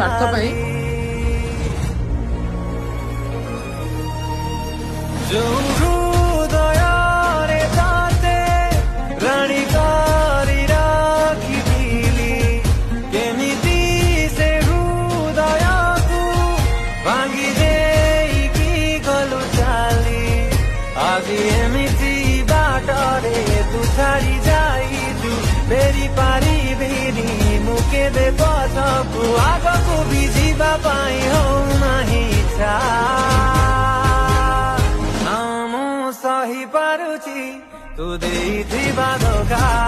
ସ୍ୱାର୍ଥ ପାଇଁ छाड़ी जाइजु फेरि पारिबिनी मुके दे पछकु आगको बिजिबा पाइ हौ नाही इच्छा नामु सही पारुछि तु देइथिबा धोका।